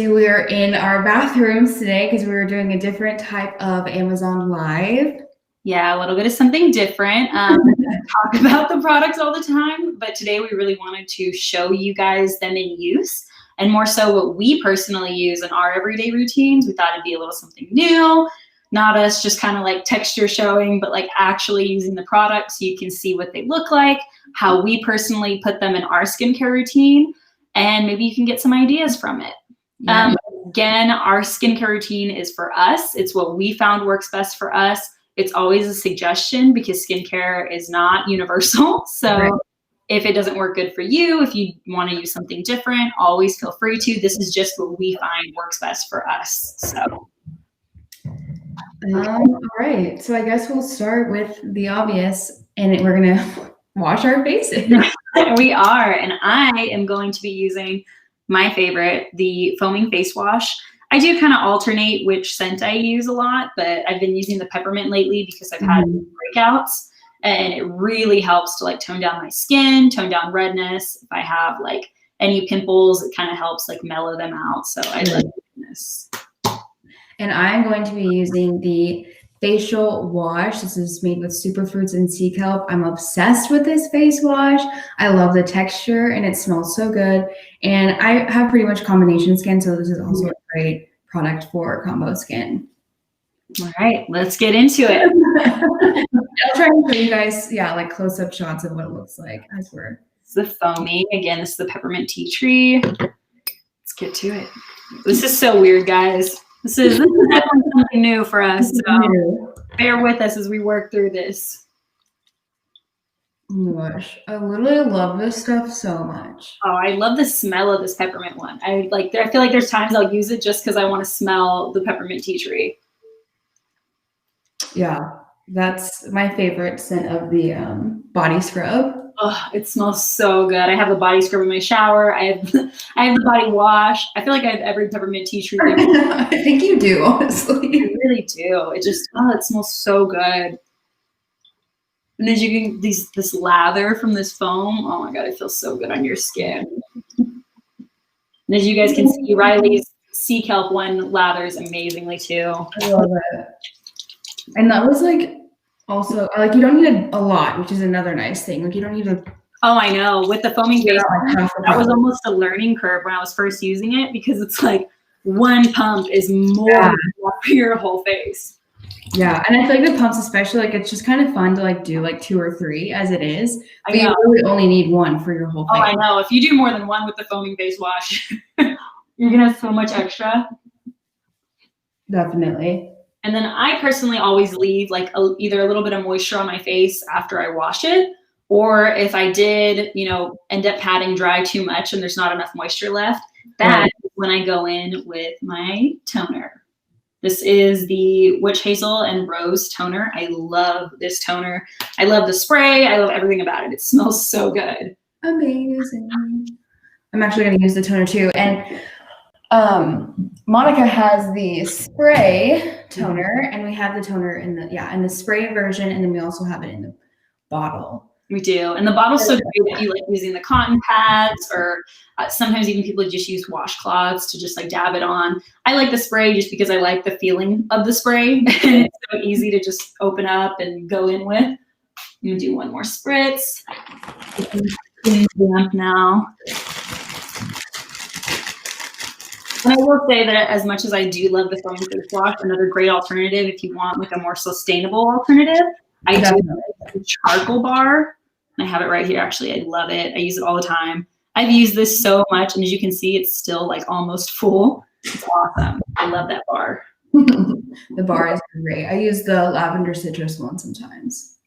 We're in our bathrooms today because we were doing a different type of Amazon Live. Yeah, a little bit of something different. We talk about the products all the time, but today we really wanted to show you guys them in use, and more so what we personally use in our everyday routines. We thought it'd be a little something new, not us just kind of like texture showing, but like actually using the product so you can see what they look like, how we personally put them in our skincare routine, and maybe you can get some ideas from it. Yeah. Again, our skincare routine is for us. It's what we found works best for us. It's always a suggestion because skincare is not universal. So if it doesn't work good for you, if you want to use something different, always feel free to. This is just what we find works best for us. So. All right. So I guess we'll start with the obvious, and we're going to wash our faces. We are. And I am going to be using my favorite, the foaming face wash. I do kind of alternate which scent I use a lot, but I've been using the peppermint lately because I've had breakouts, and it really helps to like tone down my skin, tone down redness. If I have like any pimples, it kind of helps like mellow them out. So I love this. And I'm going to be using the facial wash. This is made with superfruits and sea kelp. I'm obsessed with this face wash. I love the texture and it smells so good. And I have pretty much combination skin, so this is also a great product for combo skin. All right, let's get into it. I'll try and show you guys, like close-up shots of what it looks like as we're. It's the foaming. Again, this is the peppermint tea tree. Let's get to it. This is so weird, guys. This is definitely something new for us, so bear with us as we work through this. Oh my gosh, I literally love this stuff so much. Oh, I love the smell of this feel like there's times I'll use it just because I want to smell the peppermint tea tree. Yeah, that's my favorite scent of the body scrub. Oh, it smells so good. I have the body scrub in my shower. I have the body wash. I feel like I have every peppermint tea tree thing. I think you do, honestly. I really do. It just, it smells so good. And as you can, this lather from this foam, oh my God, it feels so good on your skin. And as you guys can see, Riley's sea kelp one lathers amazingly too. I love it. And that was like, also, like you don't need a lot, which is another nice thing. Like you don't need to. Oh, I know. With the foaming face, that was almost a learning curve when I was first using it because it's like one pump is more for your whole face. Yeah, and I feel like the pumps, especially, like it's just kind of fun to like do like 2 or 3 as it is. But you really only need 1 for your whole face. Oh, I know. If you do more than 1 with the foaming face wash, you're gonna have so much extra. Definitely. And then I personally always leave like either a little bit of moisture on my face after I wash it, or if I did, end up patting dry too much and there's not enough moisture left, that's when I go in with my toner. This is the Witch Hazel and Rose toner. I love this toner. I love the spray. I love everything about it. It smells so good. Amazing. I'm actually going to use the toner too. And Monica has the spray toner, and we have the toner in the spray version, and then we also have it in the bottle. We do, and the bottle's so great if you like using the cotton pads, or sometimes even people just use washcloths to just like dab it on. I like the spray just because I like the feeling of the spray. It's so easy to just open up and go in with. I'm gonna do one more spritz. Damp now. And I will say that as much as I do love the foaming face wash, another great alternative if you want like a more sustainable alternative, I do have the charcoal bar. And I have it right here, actually. I love it. I use it all the time. I've used this so much, and as you can see, it's still like almost full. It's awesome. I love that bar. The bar is great. I use the lavender citrus one sometimes.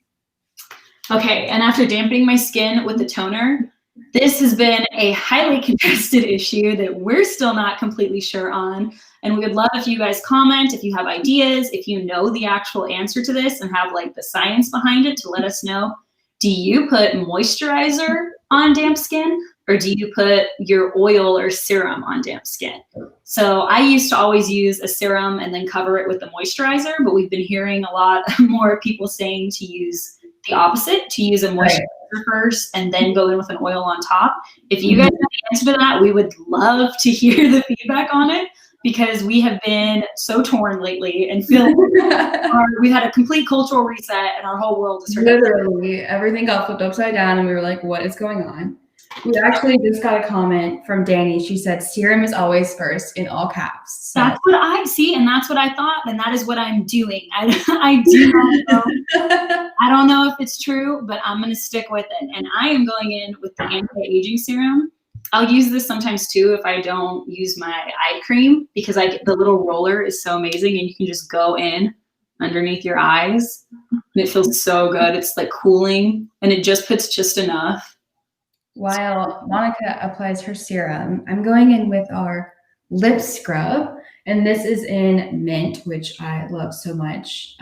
Okay, and after dampening my skin with the toner, this has been a highly contested issue that we're still not completely sure on. And we would love if you guys comment, if you have ideas, if you know the actual answer to this and have like the science behind it to let us know. Do you put moisturizer on damp skin, or do you put your oil or serum on damp skin? So I used to always use a serum and then cover it with the moisturizer, but we've been hearing a lot more people saying to use the opposite, to use a moisturizer moisturizer first and then go in with an oil on top? If you guys have the answer to that, we would love to hear the feedback on it, because we have been so torn lately and feel like we've had a complete cultural reset and our whole world is literally everything got flipped upside down and we were like, what is going on? We actually just got a comment from Danny. She said serum is always first in all caps. So. That's what I see, and that's what I thought, and that is what I'm doing. I do not know. I don't know if it's true, but I'm gonna stick with it. And I am going in with the anti-aging serum. I'll use this sometimes too if I don't use my eye cream, because the little roller is so amazing and you can just go in underneath your eyes and it feels so good. It's like cooling and it just puts just enough. While Monica applies her serum, I'm going in with our lip scrub, and this is in mint, which I love so much.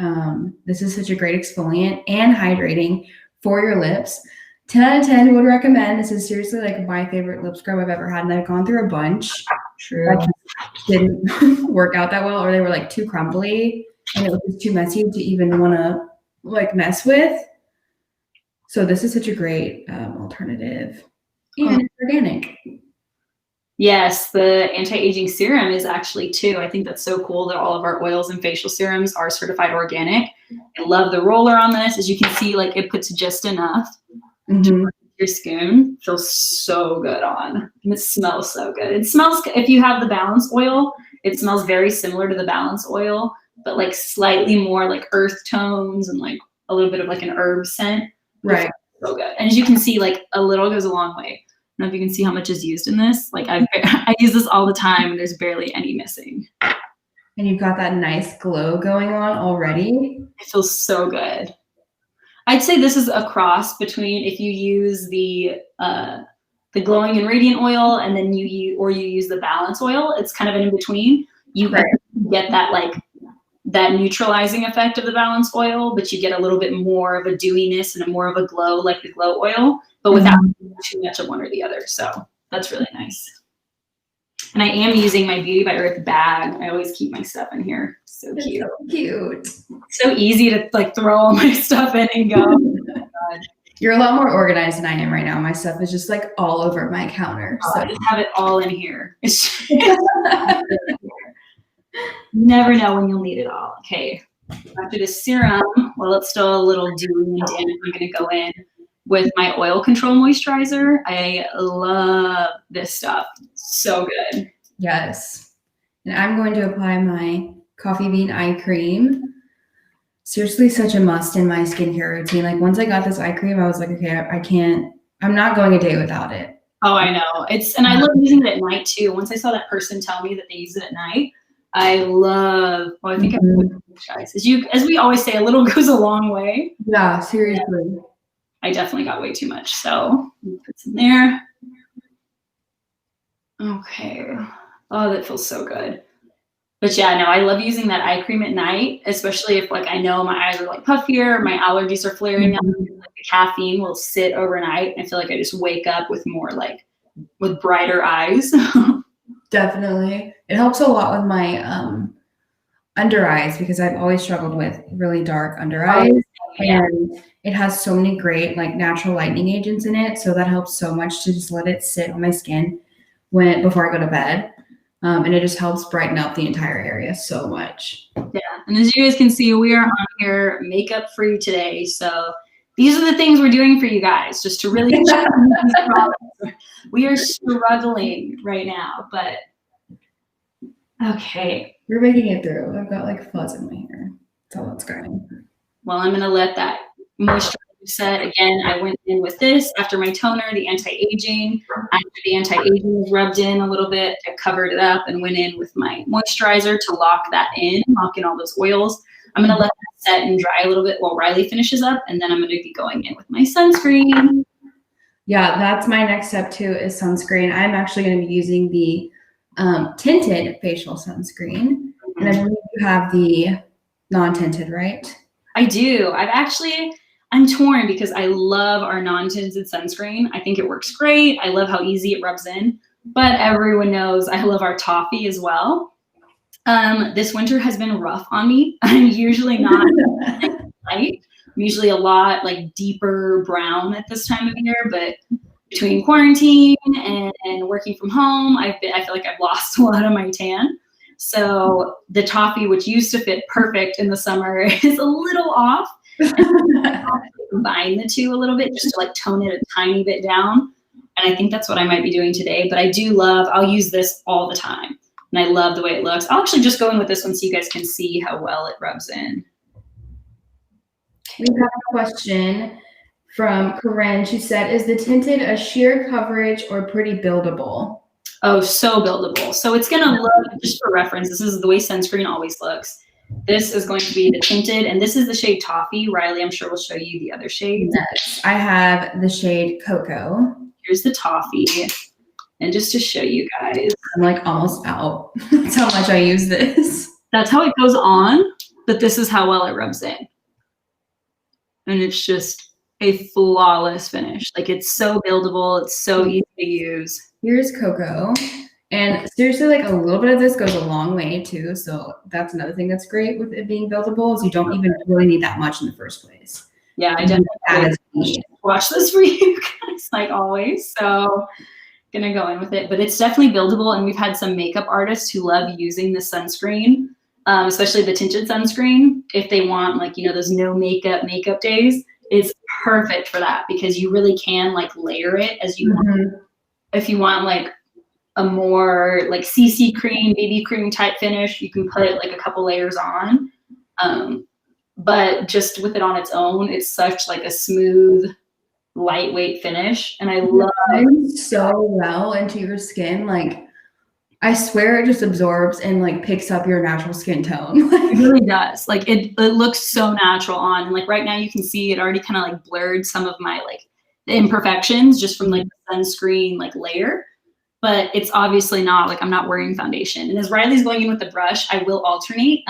This is such a great exfoliant and hydrating for your lips. 10 out of 10 would recommend. This is seriously like my favorite lip scrub I've ever had, and I've gone through a bunch. True. That didn't work out that well, or they were like too crumbly and it was just too messy to even want to like mess with. So this is such a great alternative, and it's organic. Yes, the anti-aging serum is actually too. I think that's so cool that all of our oils and facial serums are certified organic. I love the roller on this. As you can see, like it puts just enough. Your skin feels so good on, and it smells so good. It smells, if you have the balance oil, it smells very similar to the balance oil, but like slightly more like earth tones and like a little bit of like an herb scent. Right. So good. And as you can see, like a little goes a long way. I don't know if you can see how much is used in this. Like I use this all the time and there's barely any missing. And you've got that nice glow going on already. It feels so good. I'd say this is a cross between if you use the glowing and radiant oil and then you use the balance oil. It's kind of an in between. You get that like that neutralizing effect of the balance oil, but you get a little bit more of a dewiness and more of a glow like the glow oil, but without too much of one or the other. So that's really nice. And I am using my Beauty by Earth bag. I always keep my stuff in here. So cute. So cute. So easy to like throw all my stuff in and go. Oh my God. You're a lot more organized than I am right now. My stuff is just like all over my counter. So I just have it all in here. Never know when you'll need it all. Okay. After this serum, well, it's still a little dewy and damp. I'm going to go in with my oil control moisturizer. I love this stuff. So good. Yes. And I'm going to apply my Coffee Bean eye cream. Seriously, such a must in my skincare routine. Like once I got this eye cream, I was like, okay, I'm not going a day without it. Oh, I know. And I love using it at night too. Once I saw that person tell me that they use it at night, I think as we always say, a little goes a long way. Yeah, seriously. Yeah. I definitely got way too much. So put some there. Okay. Oh, that feels so good. But yeah, no, I love using that eye cream at night, especially if like I know my eyes are like puffier, or my allergies are flaring up. Like the caffeine will sit overnight. I feel like I just wake up with more like with brighter eyes. Definitely. It helps a lot with my under eyes because I've always struggled with really dark under eyes. Yeah. And it has so many great like natural lightening agents in it. So that helps so much to just let it sit on my skin before I go to bed. And it just helps brighten up the entire area so much. Yeah. And as you guys can see, we are on here makeup free today. So these are the things we're doing for you guys, just to really check these products. We are struggling right now, but okay. We're making it through. I've got like fuzz in my hair. That's all that's going. Well, I'm going to let that moisturizer set. Again, I went in with this after my toner, the anti-aging. After the anti-aging was rubbed in a little bit, I covered it up and went in with my moisturizer to lock in all those oils. I'm going to let that set and dry a little bit while Riley finishes up, and then I'm going to be going in with my sunscreen. Yeah, that's my next step too, is sunscreen. I'm actually going to be using the tinted facial sunscreen. And I believe you have the non-tinted, right? I do. I'm torn because I love our non-tinted sunscreen. I think it works great. I love how easy it rubs in, but everyone knows I love our toffee as well. This winter has been rough on me. I'm usually not light. I'm usually a lot like deeper brown at this time of year, but between quarantine and working from home, I feel like I've lost a lot of my tan. So the toffee, which used to fit perfect in the summer, is a little off. And I combine the two a little bit just to like tone it a tiny bit down. And I think that's what I might be doing today. But I do love, I'll use this all the time. And I love the way it looks. I'll actually just go in with this one so you guys can see how well it rubs in. We have a question from Corinne. She said, is the tinted a sheer coverage or pretty buildable? Oh, so buildable. So it's going to look, just for reference, this is the way sunscreen always looks. This is going to be the tinted, and this is the shade Toffee. Riley, I'm sure will show you the other shades. Yes, I have the shade Cocoa. Here's the Toffee. And just to show you guys. I'm like almost out. That's how much I use this. That's how it goes on, but this is how well it rubs in. And it's just a flawless finish. Like it's so buildable. It's so easy to use. Here's Cocoa. And seriously, like a little bit of this goes a long way too. So that's another thing that's great with it being buildable is you don't even really need that much in the first place. Yeah, I definitely watch this for you guys, like always. So gonna go in with it, but it's definitely buildable. And we've had some makeup artists who love using the sunscreen, especially the tinted sunscreen. If they want like, you know, those no makeup days, it's perfect for that because you really can like layer it as you want. If you want like a more like CC cream, BB cream type finish, you can put like a couple layers on. But just with it on its own, it's such like a smooth, lightweight finish. And I love it so well into your skin. Like I swear it just absorbs and like picks up your natural skin tone. It really does. Like it looks so natural on. And like right now you can see it already kind of like blurred some of my like the imperfections just from like the sunscreen like layer. But it's obviously not like I'm not wearing foundation. And as Riley's going in with the brush, I will alternate.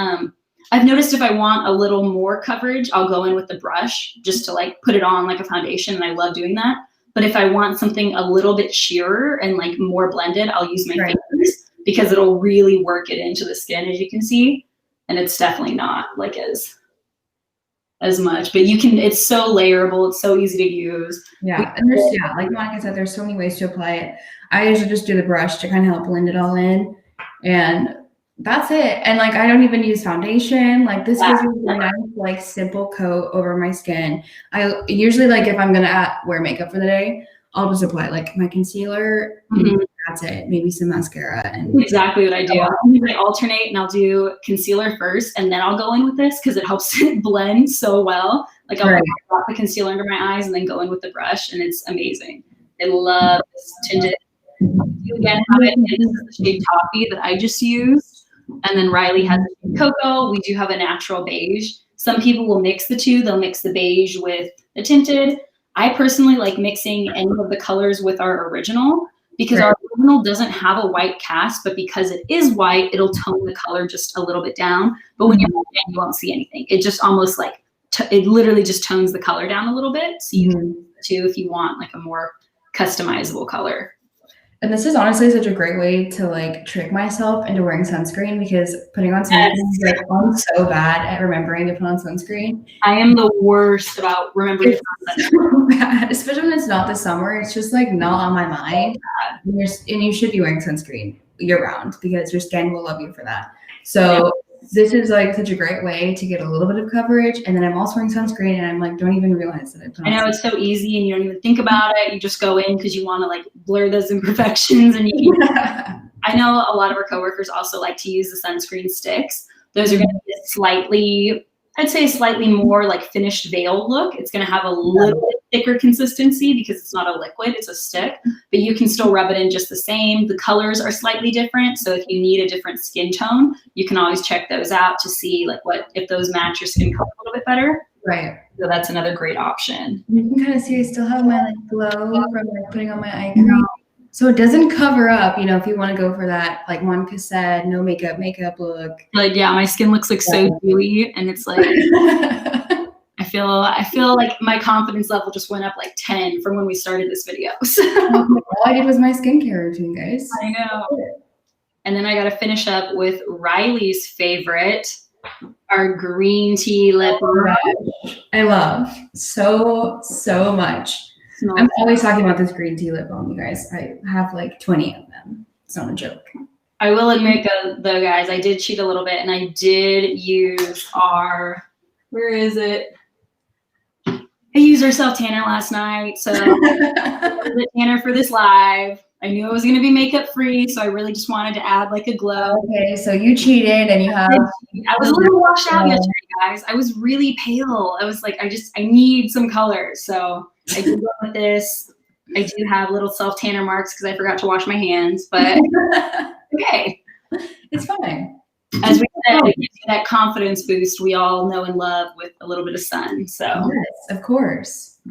I've noticed if I want a little more coverage, I'll go in with the brush just to like put it on like a foundation. And I love doing that. But if I want something a little bit sheerer and like more blended, I'll use my fingers because it'll really work it into the skin, as you can see. And it's definitely not like as much, but you can, it's so layerable. It's so easy to use. Yeah. And there's, yeah, like Monica said, there's so many ways to apply it. I usually just do the brush to kind of help blend it all in. And that's it. And like, I don't even use foundation. Like this gives me a nice, like simple coat over my skin. I usually like, if I'm going to wear makeup for the day, I'll just apply like my concealer. That's it. Maybe some mascara. And exactly what I do. I alternate and I'll do concealer first and then I'll go in with this because it helps it blend so well. Like I'll drop the concealer under my eyes and then go in with the brush and it's amazing. I love this tinted. You again have it. And this is the shade Toffee that I just used. And then Riley has the shade Cocoa. We do have a natural beige. Some people will mix the two. They'll mix the beige with the tinted. I personally like mixing any of the colors with our original because our original doesn't have a white cast, but because it is white, it'll tone the color just a little bit down. But when you're looking, you won't see anything. It just almost like, it literally just tones the color down a little bit. So you can use the two if you want like a more customizable color. And this is honestly such a great way to like trick myself into wearing sunscreen because putting on sunscreen is like I'm so bad at remembering to put on sunscreen. I am the worst about remembering to put on sunscreen. So bad, especially when it's not the summer. It's just like not on my mind. And you should be wearing sunscreen year round because your skin will love you for that. So this is like such a great way to get a little bit of coverage. And then I'm also wearing sunscreen and I'm like, don't even realize that I put on I know it's so easy and you don't even think about it. You just go in because you want to like blur those imperfections. And you I know a lot of our coworkers also like to use the sunscreen sticks. Those are going to be slightly, I'd say slightly more like finished veil look. It's going to have a little bit thicker consistency because it's not a liquid, it's a stick, but you can still rub it in just the same. The colors are slightly different. So if you need a different skin tone, you can always check those out to see like if those match your skin color a little bit better. Right. So that's another great option. You can kind of see I still have my like glow from like putting on my eye cream. So it doesn't cover up, you know, if you want to go for that, like Monica said, no makeup look. Like, yeah, my skin looks like so dewy and it's like, I feel like my confidence level just went up like 10 from when we started this video. So all I did was my skincare routine, guys. I know. And then I got to finish up with Riley's favorite, our green tea lip balm. I love so much. I'm always talking about this green tea lip balm, you guys. I have like 20 of them. It's not a joke. I will admit, though, guys, I did cheat a little bit, and I did use our, where is it? I used our self-tanner last night, so the tanner for this live. I knew it was going to be makeup free, so I really just wanted to add like a glow. Okay, so you cheated and you have... I was a little washed out yesterday, guys. I was really pale. I was like, I need some color. So I did go with this. I do have little self-tanner marks because I forgot to wash my hands, but okay. It's fine. As we said, it gives you that confidence boost we all know and love with a little bit of sun. So yes, of course.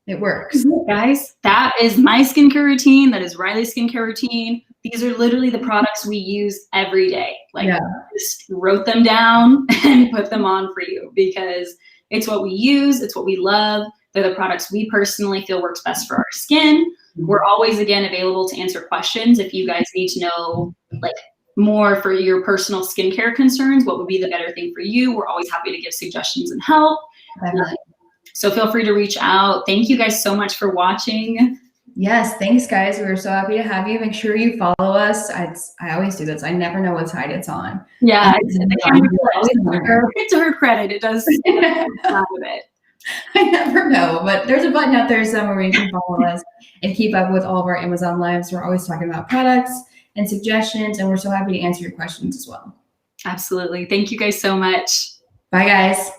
It works. Guys, that is my skincare routine. That is Riley's skincare routine. These are literally the products we use every day. Like, just wrote them down and put them on for you because it's what we use. It's what we love. They're the products we personally feel works best for our skin. We're always, again, available to answer questions. If you guys need to know, like, more for your personal skincare concerns, what would be the better thing for you? We're always happy to give suggestions and help. So feel free to reach out. Thank you guys so much for watching. Yes, thanks guys. We were so happy to have you. Make sure you follow us. I always do this. I never know what side it's on. Yeah, it's to her credit. It does out of it. I never know, but there's a button out there somewhere where you can follow us and keep up with all of our Amazon lives. We're always talking about products and suggestions, and we're so happy to answer your questions as well. Absolutely. Thank you guys so much. Bye, guys.